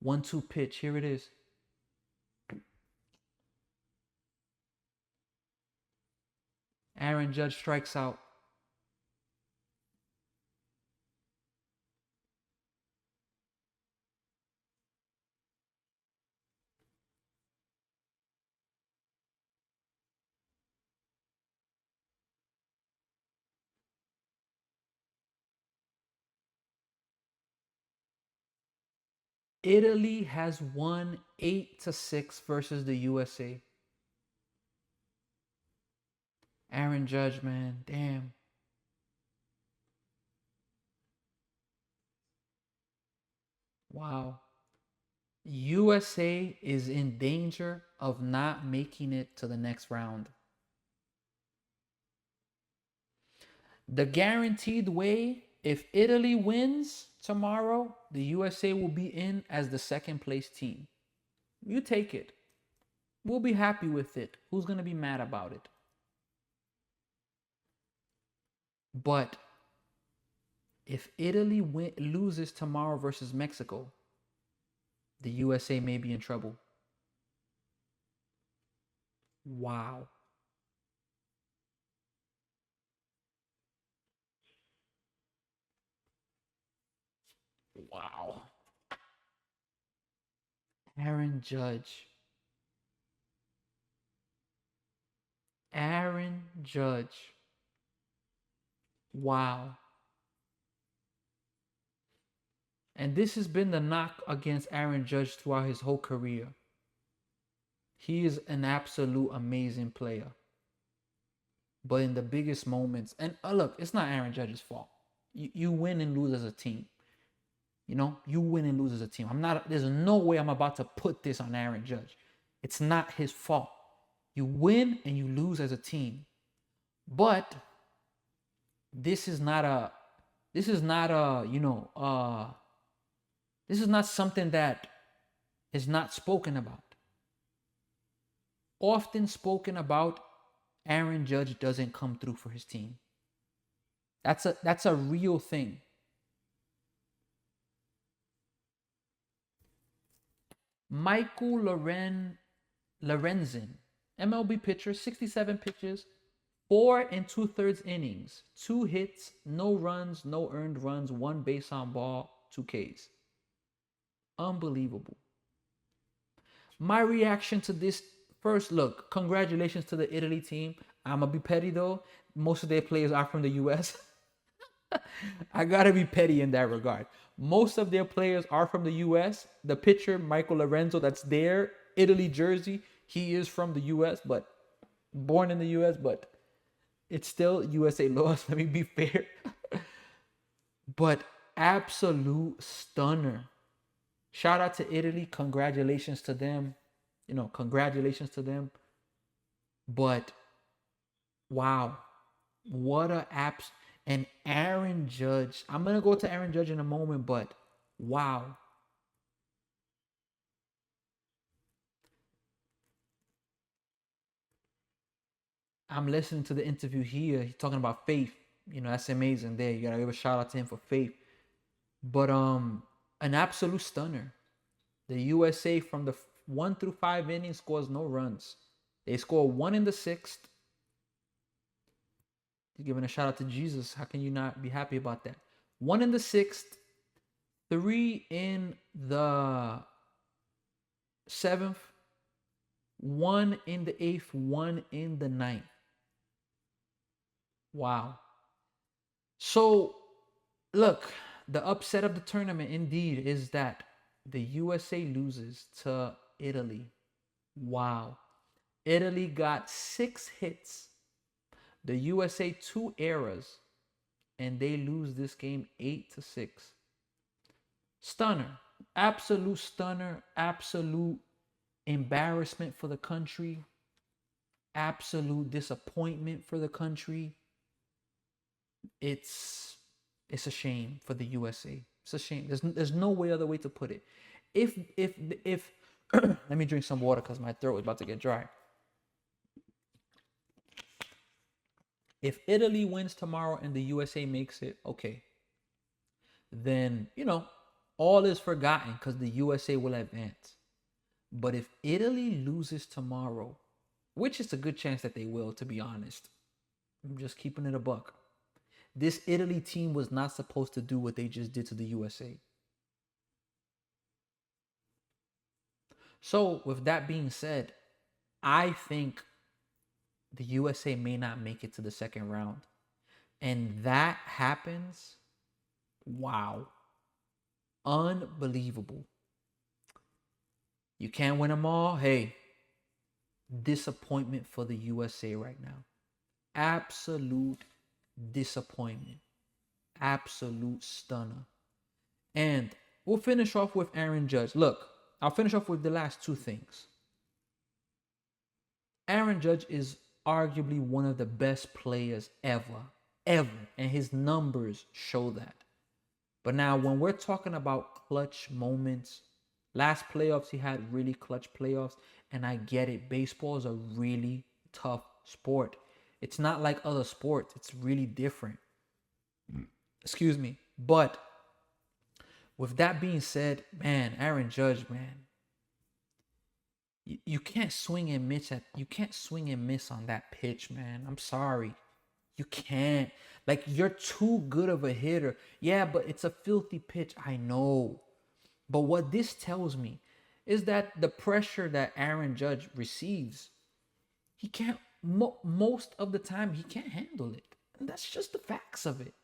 1-2 pitch. Here it is. Aaron Judge strikes out. Italy has won 8-6 versus the USA. Aaron Judge, man, damn. Wow. USA is in danger of not making it to the next round. The guaranteed way, if Italy wins tomorrow, the USA will be in as the second place team. You take it. We'll be happy with it. Who's going to be mad about it? But if Italy loses tomorrow versus Mexico, the USA may be in trouble. Wow. Wow. Aaron Judge. Aaron Judge. Wow. And this has been the knock against Aaron Judge throughout his whole career. He is an absolute amazing player. But in the biggest moments, and look, it's not Aaron Judge's fault. You win and lose as a team. You know, you win and lose as a team. There's no way I'm about to put this on Aaron Judge. It's not his fault. You win and you lose as a team. But this is not something that is not spoken about. Often spoken about, Aaron Judge doesn't come through for his team. That's a real thing. Michael Lorenzen, MLB pitcher, 67 pitches, 4 2/3 innings, 2 hits, no runs, no earned runs, 1 base on ball, 2 Ks. Unbelievable. My reaction to this, first, look, congratulations to the Italy team. I'm going to be petty though. Most of their players are from the US. I got to be petty in that regard. Most of their players are from the US. The pitcher, Michael Lorenzo, that's there, Italy jersey, he is from the US, but born in the US, but it's still USA lost. Let me be fair. But absolute stunner. Shout out to Italy. Congratulations to them. Congratulations to them. But wow, what a apps. And Aaron Judge. I'm going to go to Aaron Judge in a moment, but wow. I'm listening to the interview here. He's talking about faith. That's amazing there. You got to give a shout out to him for faith. But an absolute stunner. The USA from the 1 through 5 innings scores no runs. They score 1 in the 6th. You're giving a shout out to Jesus. How can you not be happy about that? 1 in the 6th, 3 in the 7th, 1 in the 8th, 1 in the 9th. Wow. So, look, the upset of the tournament indeed is that the USA loses to Italy. Wow. Italy got 6 hits. The USA 2 errors. And they lose this game 8-6. Stunner. Absolute stunner. Absolute embarrassment for the country. Absolute disappointment for the country. It's a shame for the USA. It's a shame. There's no other way to put it. If let me drink some water because my throat is about to get dry. If Italy wins tomorrow and the USA makes it, okay, then all is forgotten because the USA will advance. But if Italy loses tomorrow, which is a good chance that they will, to be honest, I'm just keeping it a buck. This Italy team was not supposed to do what they just did to the USA. So, with that being said, I think the USA may not make it to the second round. And that happens, wow. Unbelievable. You can't win them all. Hey, disappointment for the USA right now. Absolute disappointment. Absolute stunner. And we'll finish off with Aaron Judge. Look, I'll finish off with the last two things. Aaron Judge is arguably one of the best players ever. And his numbers show that. But now when we're talking about clutch moments, last playoffs he had really clutch playoffs, and I get it. Baseball is a really tough sport. It's not like other sports. It's really different. Excuse me. But with that being said, man, Aaron Judge, man, you can't swing and miss on that pitch, man. I'm sorry. You can't. Like, you're too good of a hitter. Yeah, but it's a filthy pitch. I know. But what this tells me is that the pressure that Aaron Judge receives, he can't, most of the time, he can't handle it. And that's just the facts of it.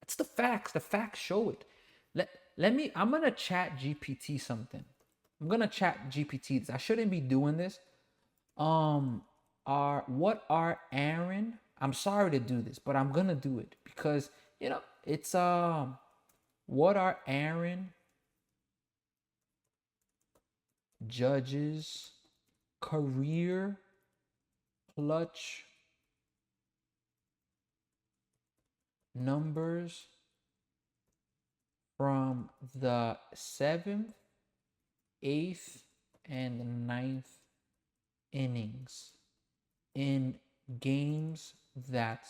It's the facts. The facts show it. I'm going to chat GPT something. I'm going to chat GPT this. I shouldn't be doing this. Aaron, I'm sorry to do this, but I'm going to do it because, it's, what are Aaron Judge's career clutch numbers from the 7th, 8th, and 9th innings in games that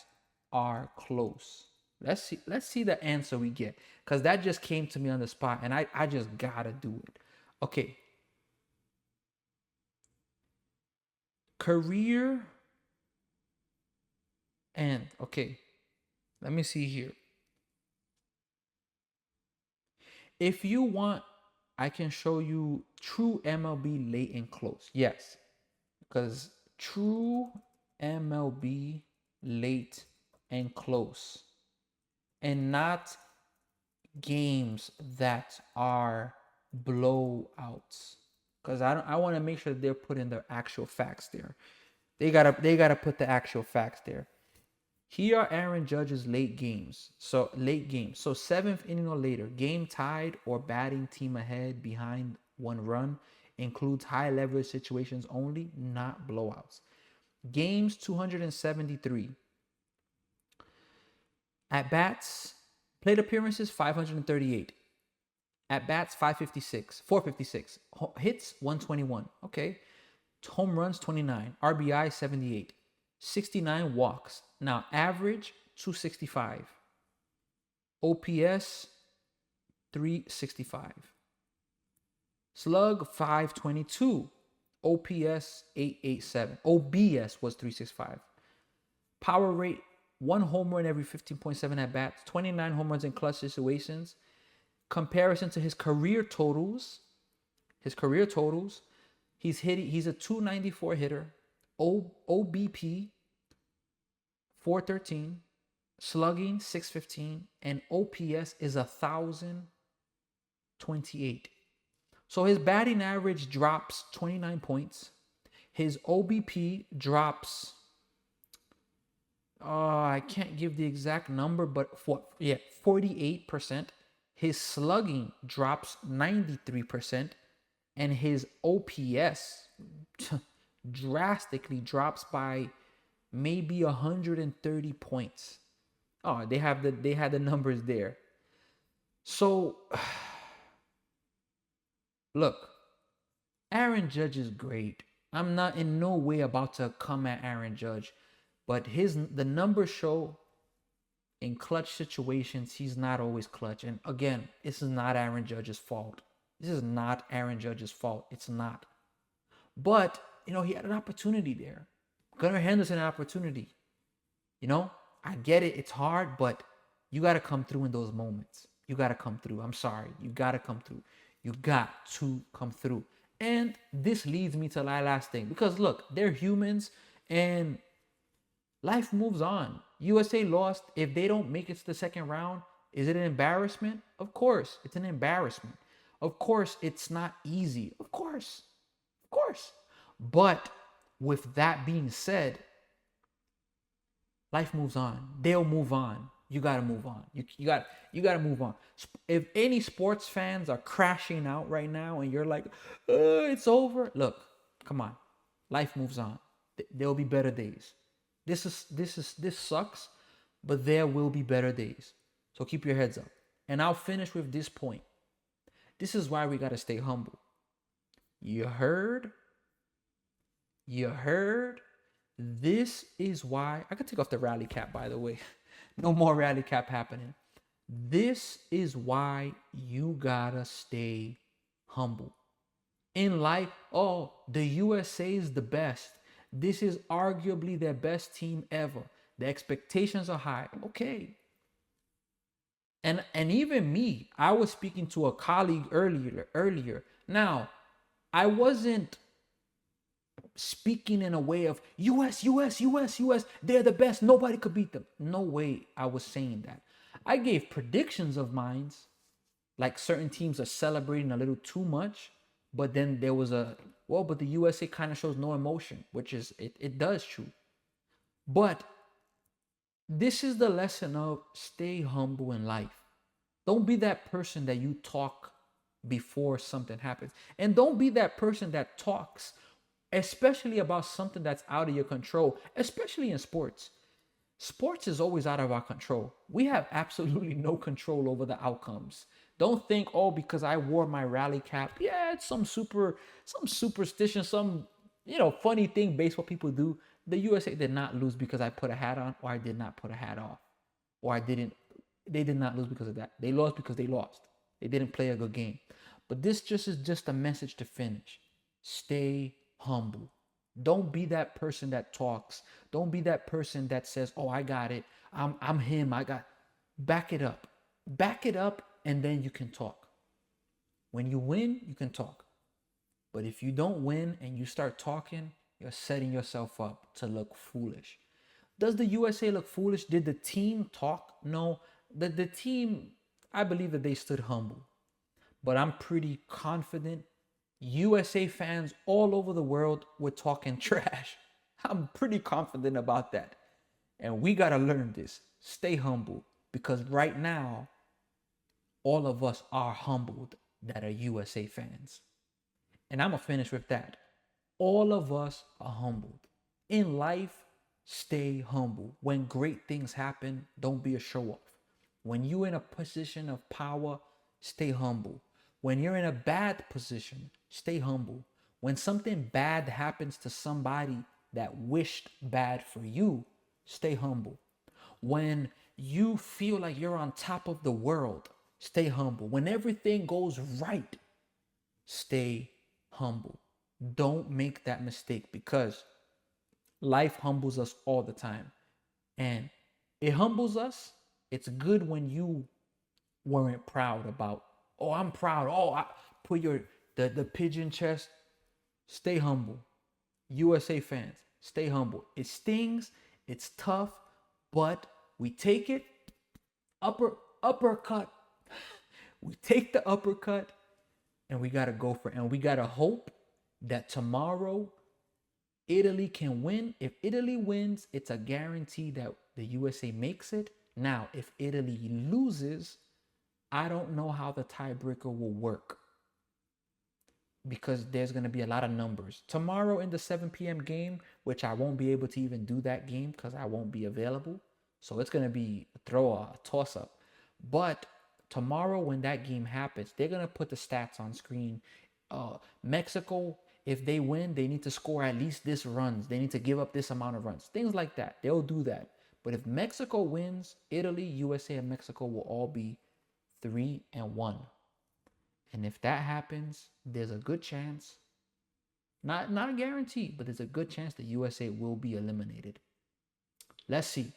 are close? Let's see the answer we get, because that just came to me on the spot and I just gotta do it. Okay. Career and okay, let me see here. If you want, I can show you true MLB late and close. Yes, because true MLB late and close, and not games that are blowouts. Because I want to make sure they're putting the actual facts there. They gotta put the actual facts there. Here are Aaron Judge's late games. So 7th inning or later, game tied or batting team ahead behind 1 run, includes high leverage situations only, not blowouts. Games 273. At bats, plate appearances 538. At bats 456. Hits 121. Okay. Home runs 29. RBI 78. 69 walks. Now average 265. OPS 365. Slug 522. OPS 887. OBS was 365. Power rate 1 home run every 15.7 at bats. 29 home runs in clutch situations. Comparison to his career totals. He's a 294 hitter. OBP 413, slugging 615, and OPS is 1,028. So his batting average drops 29 points. His OBP drops, I can't give the exact number, but 48%. His slugging drops 93%, and his OPS drastically drops by maybe 130 points. Oh, they had the numbers there. So look, Aaron Judge is great. I'm not in no way about to come at Aaron Judge, but the numbers show in clutch situations, he's not always clutch. And again, this is not Aaron Judge's fault. This is not Aaron Judge's fault. It's not. But, he had an opportunity there. Gunnar Henderson, an opportunity. I get it. It's hard, but you got to come through in those moments. You got to come through. I'm sorry. You got to come through. You got to come through. And this leads me to my last thing. Because look, they're humans and life moves on. USA lost. If they don't make it to the second round, is it an embarrassment? Of course, it's an embarrassment. Of course, it's not easy. Of course. But with that being said, life moves on. They'll move on. You gotta move on. You gotta move on. If any sports fans are crashing out right now and you're like, it's over. Look, come on. Life moves on. There'll be better days. This sucks, but there will be better days. So keep your heads up. And I'll finish with this point. This is why we gotta stay humble. You heard? This is why I could take off the rally cap, by the way. No more rally cap happening. This is why you gotta stay humble. In life, the USA is the best. This is arguably their best team ever. The expectations are high. Okay. And even me, I was speaking to a colleague earlier. Now, I wasn't speaking in a way of US, they're the best, nobody could beat them. No way I was saying that. I gave predictions of mine, like certain teams are celebrating a little too much, but then there was but the USA kind of shows no emotion, which is, it does true. But this is the lesson of stay humble in life. Don't be that person that you talk before something happens. And don't be that person that talks especially about something that's out of your control, especially in sports. Sports is always out of our control. We have absolutely no control over the outcomes. Don't think, because I wore my rally cap, it's some superstition, some funny thing based what people do. The USA did not lose because I put a hat on, or I did not put a hat on, or they did not lose because of that. They lost because they lost. They didn't play a good game. But this is just a message to finish. Stay humble. Don't be that person that talks. Don't be that person that says, I got it. I'm him. Back it up. Back it up, and then you can talk. When you win, you can talk. But if you don't win and you start talking, you're setting yourself up to look foolish. Does the USA look foolish? Did the team talk? No. The team, I believe that they stood humble. But I'm pretty confident USA fans all over the world were talking trash. I'm pretty confident about that. And we got to learn this. Stay humble. Because right now, all of us are humbled that are USA fans. And I'm going to finish with that. All of us are humbled. In life, stay humble. When great things happen, don't be a show-off. When you're in a position of power, stay humble. When you're in a bad position, stay humble. When something bad happens to somebody that wished bad for you, stay humble. When you feel like you're on top of the world, stay humble. When everything goes right, stay humble. Don't make that mistake, because life humbles us all the time. And it humbles us. It's good when you weren't proud about, I'm proud. I put the pigeon chest. Stay humble. USA fans, stay humble. It stings. It's tough, but we take it. Uppercut. We take the uppercut, and we got to go for it. And we got to hope that tomorrow Italy can win. If Italy wins, it's a guarantee that the USA makes it. Now, if Italy loses, I don't know how the tiebreaker will work, because there's going to be a lot of numbers. Tomorrow in the 7 p.m. game, which I won't be able to even do that game because I won't be available. So it's going to be a toss-up. But tomorrow when that game happens, they're going to put the stats on screen. Mexico, if they win, they need to score at least this runs. They need to give up this amount of runs. Things like that. They'll do that. But if Mexico wins, Italy, USA, and Mexico will all be 3-1. And if that happens, there's a good chance, not a guarantee, but there's a good chance the USA will be eliminated. Let's see.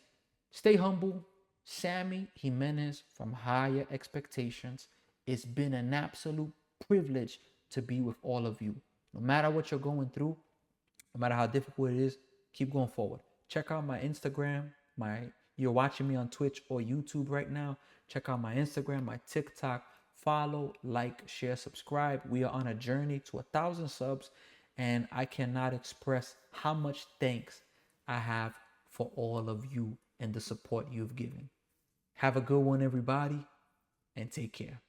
Stay humble. Sammy Jimenez from Higher Expectations. It's been an absolute privilege to be with all of you. No matter what you're going through, no matter how difficult it is, keep going forward. Check out my Instagram. You're watching me on Twitch or YouTube right now. Check out my Instagram, my TikTok. Follow, like, share, subscribe. We are on a journey to 1,000 subs, and I cannot express how much thanks I have for all of you and the support you've given. Have a good one, everybody, and take care.